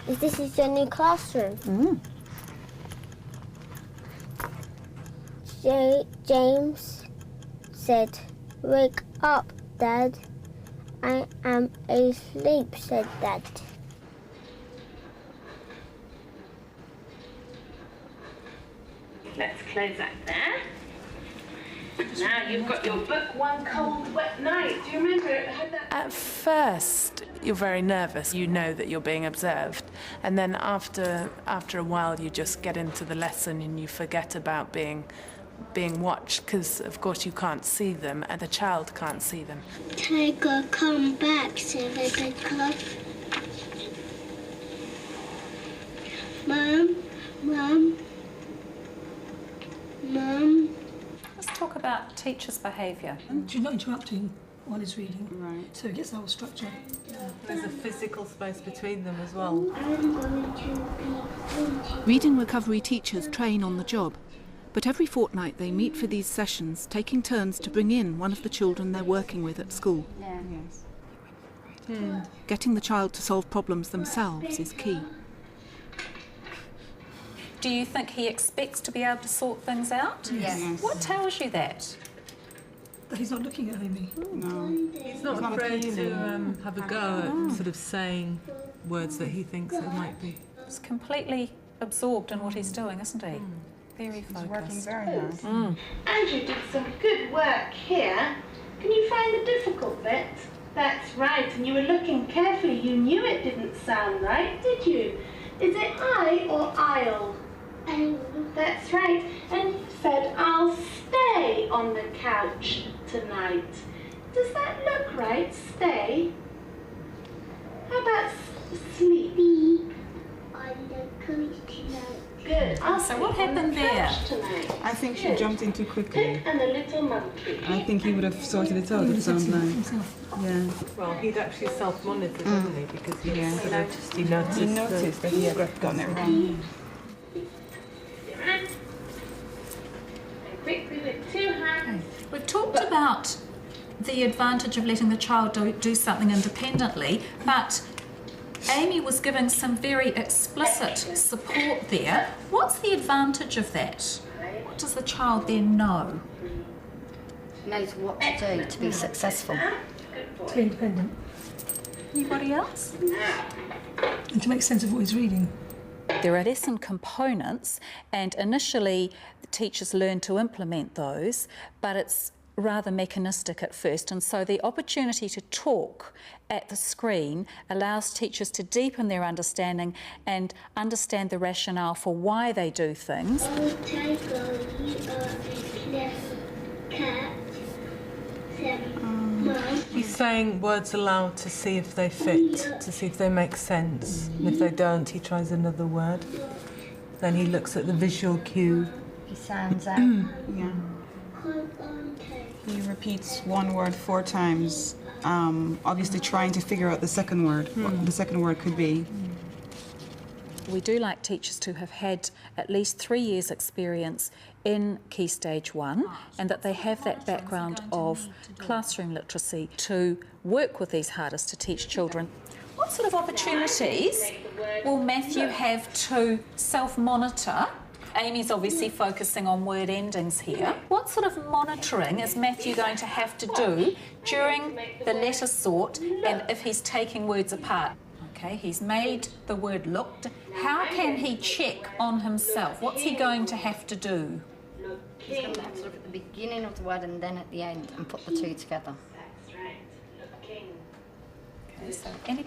This is your new classroom. James said, "Wake up, Dad." "I am asleep," said Dad. Let's close that there. Now you've got your book, One Cold Wet Night. Do you remember it had that? At first, you're very nervous. You know that you're being observed. And then after a while, you just get into the lesson and you forget about being watched, because, of course, you can't see them and the child can't see them. Tiger, come back, said the clock. Mum. Let's talk about teachers' behaviour. She's not interrupting while he's reading. Right. So it gets the whole structure. There's a physical space between them as well. Reading Recovery teachers train on the job, but every fortnight they meet for these sessions, taking turns to bring in one of the children they're working with at school. Yeah. Yes. Getting the child to solve problems themselves is key. Do you think he expects to be able to sort things out? Yes. What tells you that? But he's not looking at Amy. No. He's not afraid to have a go at sort of saying words that he thinks it might be. He's completely absorbed in what he's doing, isn't he? Very focused. He's working very hard. Andrew did some good work here. Can you find the difficult bit? That's right, and you were looking carefully. You knew it didn't sound right, did you? Is it I or I'll? That's right. And you said, "I'll stay on the couch tonight." Does that look right? Stay? How about sleep? On the couch tonight. Good. So what happened there? I think she jumped in too quickly. And the little monkey. I think he would have sorted it out, it sounds like. Himself. Yeah. Well, he'd actually self-monitored, hadn't he? Because he noticed. He noticed that he had gotten it wrong. And quickly with 2 hands. We've talked about the advantage of letting the child do something independently, but Amy was giving some very explicit support there. What's the advantage of that? What does the child then know? Knows what to do to be successful. To be independent. Anybody else? And to make sense of what he's reading. There are lesson components, and initially the teachers learn to implement those, but it's rather mechanistic at first, and so the opportunity to talk at the screen allows teachers to deepen their understanding and understand the rationale for why they do things. Oh, Tiger, you are a clever cat. Mum. He's saying words aloud to see if they fit, to see if they make sense. And if they don't, he tries another word. Then he looks at the visual cue. He sounds out. Yeah. Hold on, Tiger. He repeats one word 4 times, obviously trying to figure out the second word, what the second word could be. We do like teachers to have had at least 3 years' experience in Key Stage 1, and that they have that background of classroom literacy to work with these hardest to teach children. What sort of opportunities will Matthew have to self-monitor? Amy's obviously focusing on word endings here. What sort of monitoring is Matthew going to have to do during the letter sort and if he's taking words apart? Okay, he's made the word looked. How can he check on himself? What's he going to have to do? He's going to have to look at the beginning of the word and then at the end and put the 2 together. That's right. Looking. Okay, so you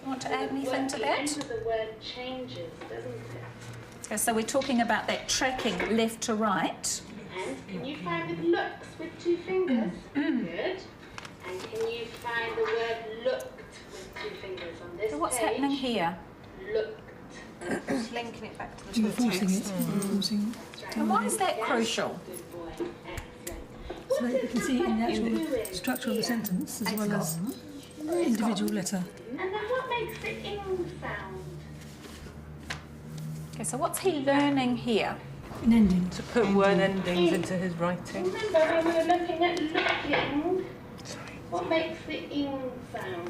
want to add anything to that? The word changes, doesn't it? Okay, so we're talking about that tracking left to right. And can you find it looks with 2 fingers? Good. And can you find the word looked with 2 fingers on this So what's page? happening here? Looked. Just linking it back to the You're forcing it. Forcing it. And why is that crucial? Good boy. Excellent. So that you can see in the actual structure of the sentence as well as individual letter. And then what makes the ing sound? Okay, so what's he learning here? In ending. To put word endings into his writing. Remember when we were looking at looking, what makes the ing sound?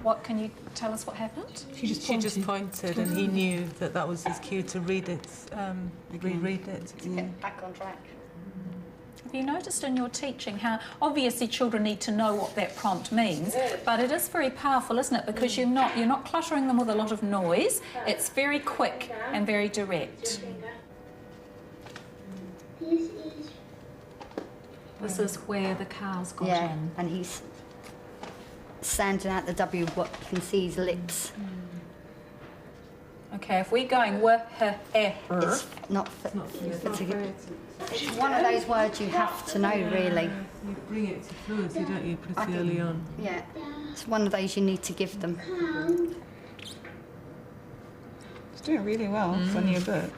What can you tell us what happened? She just pointed, and he knew that that was his cue to read it, reread it. Get back on track. Have you noticed in your teaching how obviously children need to know what that prompt means, but it is very powerful, isn't it? Because you're not cluttering them with a lot of noise. It's very quick and very direct. This is where the cow's got in. And he's sanding out the W, what you can see his lips. Okay, if we're going It's not it's one of those words you have to know, really. You bring it to fluency, don't you, pretty early on? Yeah, it's one of those you need to give them. He's doing really well for a new book.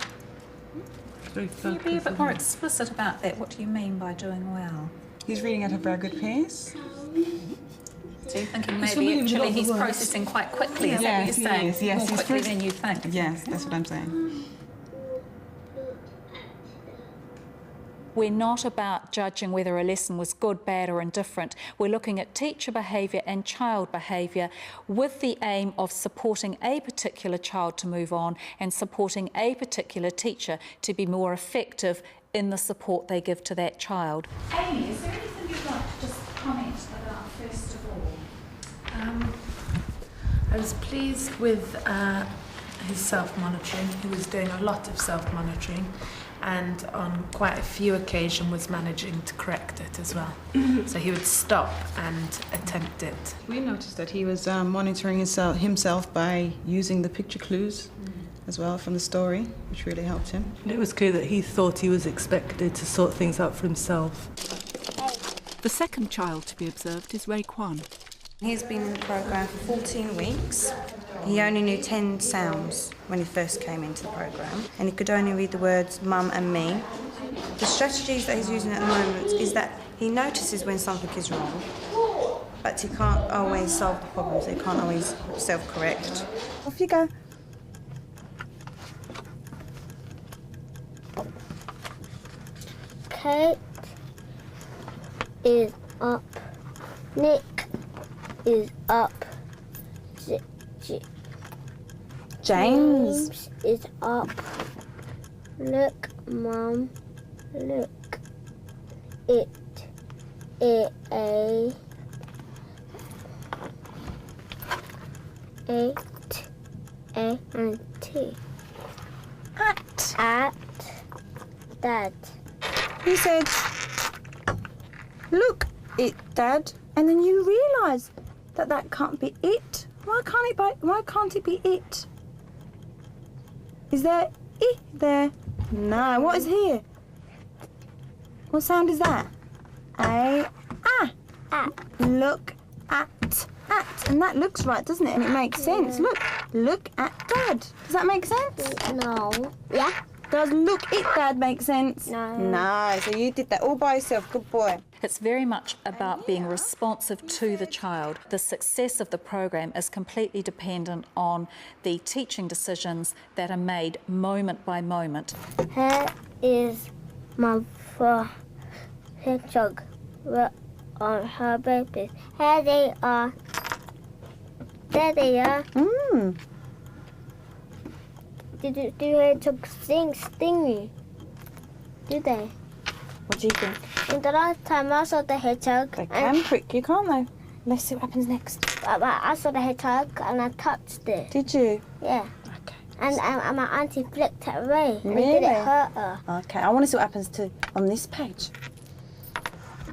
Very Can you be a bit more explicit about that? What do you mean by doing well? He's reading at a very good pace. So you're thinking maybe actually he's processing quite quickly, is that what you're saying? Yes, more quickly than you think. Yes, that's what I'm saying. We're not about judging whether a lesson was good, bad or indifferent. We're looking at teacher behaviour and child behaviour with the aim of supporting a particular child to move on and supporting a particular teacher to be more effective in the support they give to that child. Amy, is there anything you'd like to just comment about first of all? I was pleased with his self-monitoring. He was doing a lot of self-monitoring, and on quite a few occasions was managing to correct it as well. So he would stop and attempt it. We noticed that he was monitoring himself by using the picture clues as well from the story, which really helped him. And it was clear that he thought he was expected to sort things out for himself. The second child to be observed is Ray Kwan. He's been in the programme for 14 weeks. He only knew 10 sounds when he first came into the programme, and he could only read the words mum and me. The strategies that he's using at the moment is that he notices when something is wrong, but he can't always solve the problems, he can't always self-correct. Off you go. Kate is up. Nick is up. James is up. Look, Mum. Look. It. A. And T. At. Dad. He said, look, it, Dad, and then you realise that that can't be it. Why can't it be it? Is there I there? No. What is here? What sound is that? A. Ah. At. Look at. And that looks right, doesn't it? And it makes sense. Look at Dad. Does that make sense? No. Yeah. Does look it, Dad, make sense? No. No. So you did that all by yourself. Good boy. It's very much about being responsive to the child. The success of the program is completely dependent on the teaching decisions that are made moment by moment. Here is my hedgehog on her babies. Here they are. There they are. Do hedgehogs sting you? Do they? What do you think? And the last time I saw the hedgehog... They can prick you, can't they? Let's see what happens next. I saw the hedgehog and I touched it. Did you? Yeah. Okay. And my auntie flicked it away. Really? And it didn't hurt her. Okay, I want to see what happens on this page.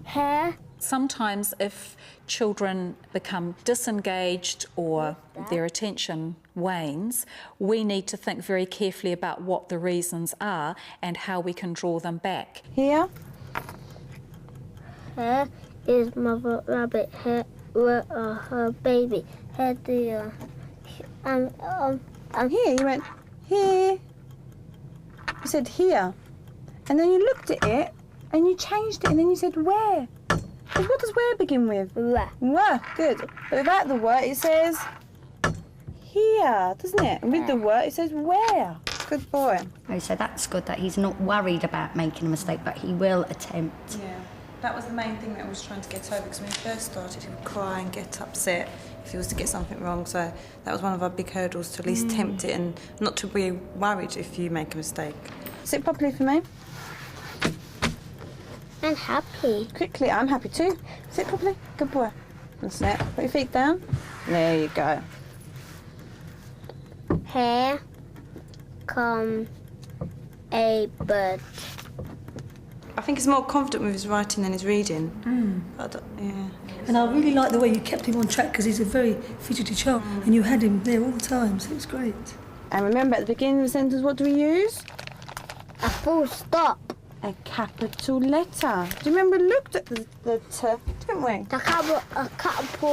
Hair. Sometimes if children become disengaged or their attention wanes, we need to think very carefully about what the reasons are and how we can draw them back. Here? Here is Mother Rabbit. Here are her baby. Here they are. Here, you went, here. You said here. And then you looked at it and you changed it and then you said where. Because what does where begin with? Where. Where, good. But without the where it says here, doesn't it? And with the where it says where. Good boy. Oh, so that's good that he's not worried about making a mistake, but he will attempt. Yeah. That was the main thing that I was trying to get over, because when he first started, he would cry and get upset if he was to get something wrong. So that was one of our big hurdles, to at least tempt it and not to be worried if you make a mistake. Sit properly for me. I'm happy. Quickly, I'm happy too. Sit properly. Good boy. That's it. Put your feet down. There you go. Here come a bird. I think he's more confident with his writing than his reading. Yeah. And I really like the way you kept him on track, because he's a very fidgety child, and you had him there all the time, so it was great. And remember, at the beginning of the sentence, what do we use? A full stop. A capital letter. Do you remember we looked at the T, didn't we? A capital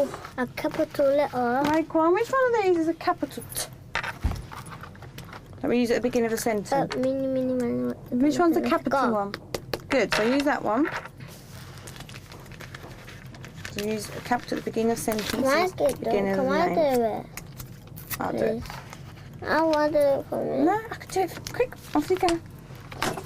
letter. Right, Quan, which one of these is a capital T? That we use at the beginning of a sentence. Which one's the capital one? Good, so use that one. So use a capital at the beginning of sentences. Can I do it? I'll do it. I want to do it for me. No, I can do it. Quick, off you go.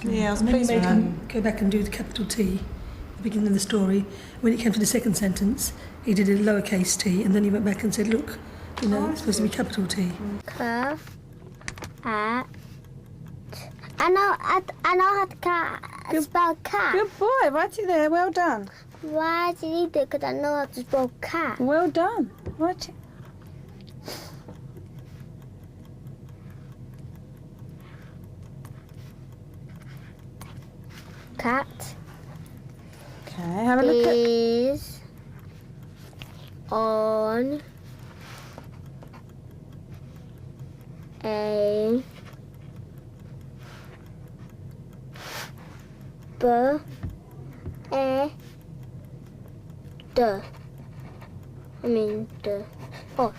Yeah, I was And then you pleased made with him go back and do the capital T at the beginning of the story. When it came to the second sentence, he did a lowercase t, and then he went back and said, look, you know, it's supposed to be capital T. I know how to spell cat. Good boy, write it there, well done. Why did you do it? Because I know how to spell cat. Well done. Write it. Cat Okay, have a look at... is on a pot.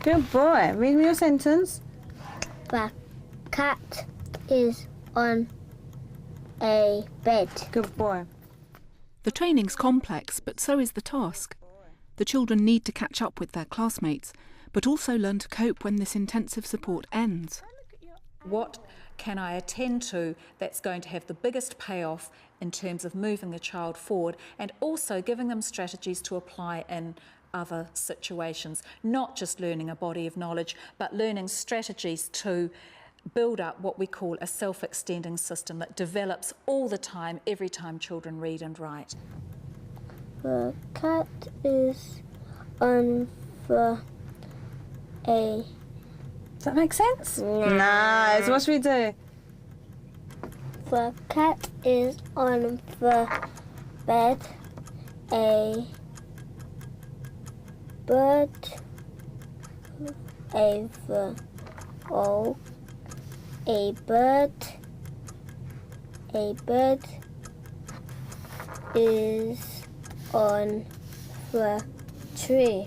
Good boy. Read me your sentence. The cat is on a bed. Good boy. The training's complex, but so is the task. The children need to catch up with their classmates, but also learn to cope when this intensive support ends. What can I attend to that's going to have the biggest payoff in terms of moving the child forward, and also giving them strategies to apply in other situations, not just learning a body of knowledge, but learning strategies to build up what we call a self-extending system that develops all the time, every time children read and write. The cat is on the a... Does that make sense? No. No. So what should we do? The cat is on the bed. A bird. A bird is on the tree.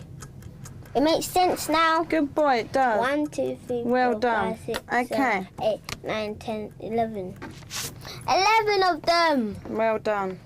It makes sense now. Good boy, it does. 1, 2, 3, Well 4, done. 5, 6, Okay. 7, 8, 9, 10, 11. 11 of them. Well done.